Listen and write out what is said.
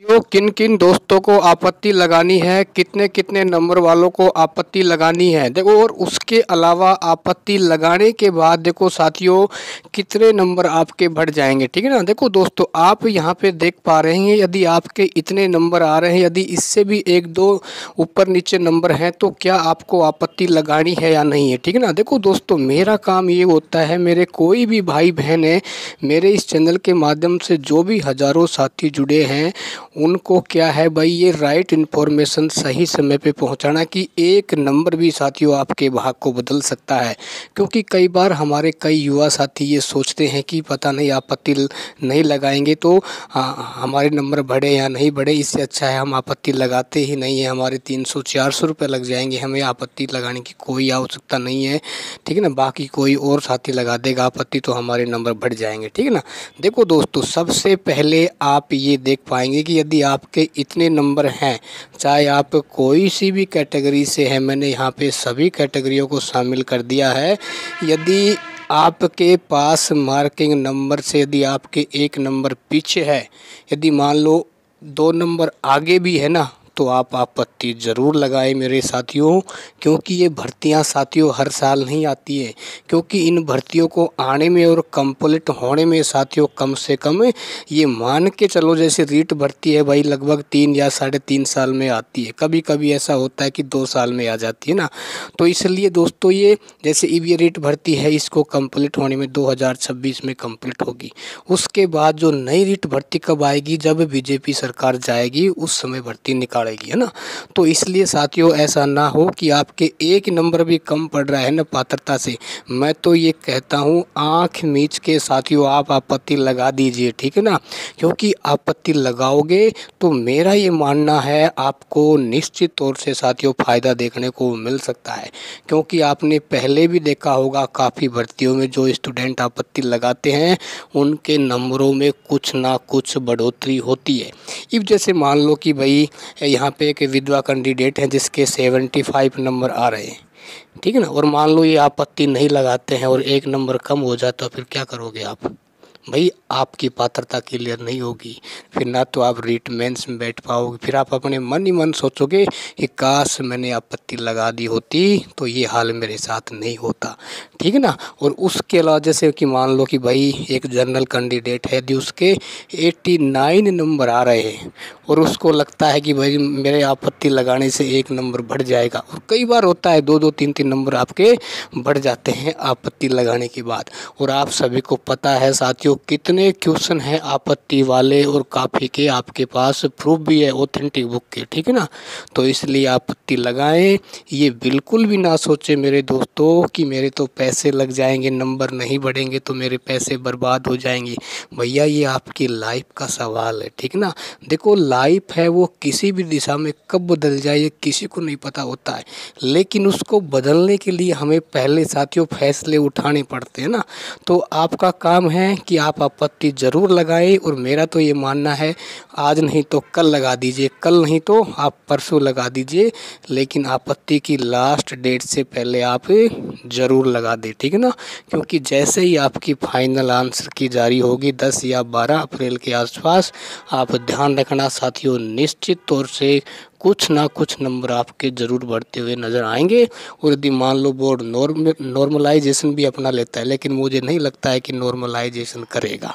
यो किन किन दोस्तों को आपत्ति लगानी है, कितने कितने नंबर वालों को आपत्ति लगानी है देखो। और उसके अलावा आपत्ति लगाने के बाद देखो साथियों कितने नंबर आपके बढ़ जाएंगे, ठीक है ना। देखो दोस्तों, आप यहाँ पे देख पा रहे हैं, यदि आपके इतने नंबर आ रहे हैं, यदि इससे भी एक दो ऊपर नीचे नंबर हैं तो क्या आपको आपत्ति लगानी है या नहीं है, ठीक है ना। देखो दोस्तों, मेरा काम ये होता है, मेरे कोई भी भाई बहन है मेरे इस चैनल के माध्यम से जो भी हज़ारों साथी जुड़े हैं उनको क्या है भाई, ये राइट इन्फॉर्मेशन सही समय पे पहुंचाना कि एक नंबर भी साथियों आपके भाग को बदल सकता है। क्योंकि कई बार हमारे कई युवा साथी ये सोचते हैं कि पता नहीं आपत्ति नहीं लगाएंगे तो हमारे नंबर बढ़े या नहीं बढ़े, इससे अच्छा है हम आपत्ति लगाते ही नहीं है, हमारे 300-400 रुपये लग जाएंगे, हमें आपत्ति लगाने की कोई आवश्यकता नहीं है, ठीक है ना। बाकी कोई और साथी लगा देगा आपत्ति तो हमारे नंबर बढ़ जाएंगे, ठीक है ना। देखो दोस्तों, सबसे पहले आप ये देख पाएंगे कि यदि आपके इतने नंबर हैं, चाहे आप कोई सी भी कैटेगरी से हैं, मैंने यहाँ पे सभी कैटेगरियों को शामिल कर दिया है। यदि आपके पास मार्किंग नंबर से यदि आपके एक नंबर पीछे है, यदि मान लो 2 नंबर आगे भी है ना, तो आप आपत्ति ज़रूर लगाएं मेरे साथियों। क्योंकि ये भर्तियां साथियों हर साल नहीं आती है, क्योंकि इन भर्तियों को आने में और कंप्लीट होने में साथियों कम से कम ये मान के चलो, जैसे रीट भर्ती है भाई लगभग 3 या 3.5 साल में आती है, कभी कभी ऐसा होता है कि 2 साल में आ जाती है ना। तो इसलिए दोस्तों, ये जैसे ये रीट भर्ती है, इसको कंप्लीट होने में 2026 में कंप्लीट होगी। उसके बाद जो नई रीट भर्ती कब आएगी, जब बीजेपी सरकार जाएगी उस समय भर्ती निकालेगी, है ना। तो इसलिए साथियों ऐसा ना हो कि आपके एक नंबर भी कम पड़ रहा है ना पात्रता से, मैं तो ये कहता हूँ आंख मीच के साथियों आप आपत्ति लगा दीजिए, ठीक है ना। क्योंकि आपत्ति लगाओगे तो मेरा ये मानना है आपको निश्चित तौर से साथियों फ़ायदा देखने को मिल सकता है। क्योंकि आपने पहले भी देखा होगा काफ़ी भर्तियों में जो स्टूडेंट आपत्ति लगाते हैं उनके नंबरों में कुछ ना कुछ बढ़ोतरी होती है। इफ जैसे मान लो कि भाई यहाँ पे एक विधवा कैंडिडेट है जिसके 75 नंबर आ रहे हैं, ठीक है ना, और मान लो ये आपत्ति नहीं लगाते हैं और एक नंबर कम हो जाए तो फिर क्या करोगे आप भाई, आपकी पात्रता क्लियर नहीं होगी, फिर ना तो आप रीट मेंस में बैठ पाओगे, फिर आप अपने मन ही मन सोचोगे कि काश मैंने आपत्ति लगा दी होती तो ये हाल मेरे साथ नहीं होता, ठीक है ना। और उसके अलावा जैसे कि मान लो कि भाई एक जनरल कैंडिडेट है, यदि उसके 89 नंबर आ रहे हैं और उसको लगता है कि भाई मेरे आपत्ति लगाने से एक नंबर बढ़ जाएगा, और कई बार होता है 2-2 3-3 नंबर आपके बढ़ जाते हैं आपत्ति लगाने के बाद। और आप सभी को पता है साथियों कितने क्वेश्चन हैं आपत्ति वाले, और काफ़ी के आपके पास प्रूफ भी है ऑथेंटिक बुक के, ठीक है ना। तो इसलिए आपत्ति लगाएं, ये बिल्कुल भी ना सोचे मेरे दोस्तों कि मेरे तो पैसे लग जाएंगे, नंबर नहीं बढ़ेंगे तो मेरे पैसे बर्बाद हो जाएंगे। भैया ये आपकी लाइफ का सवाल है, ठीक ना। देखो लाइफ है वो किसी भी दिशा में कब बदल जाए ये किसी को नहीं पता होता है, लेकिन उसको बदलने के लिए हमें पहले साथियों फैसले उठाने पड़ते हैं ना। तो आपका काम है कि आप आपत्ति ज़रूर लगाएं, और मेरा तो ये मानना है आज नहीं तो कल लगा दीजिए, कल नहीं तो आप परसों लगा दीजिए, लेकिन आपत्ति की लास्ट डेट से पहले आप ज़रूर लगा दें, ठीक है ना। क्योंकि जैसे ही आपकी फाइनल आंसर की जारी होगी 10 या 12 अप्रैल के आसपास, आप ध्यान रखना साथियों निश्चित तौर से कुछ ना कुछ नंबर आपके ज़रूर बढ़ते हुए नज़र आएंगे। और यदि मान लो बोर्ड नॉर्मलाइजेशन भी अपना लेता है, लेकिन मुझे नहीं लगता है कि नॉर्मलाइजेशन करेगा।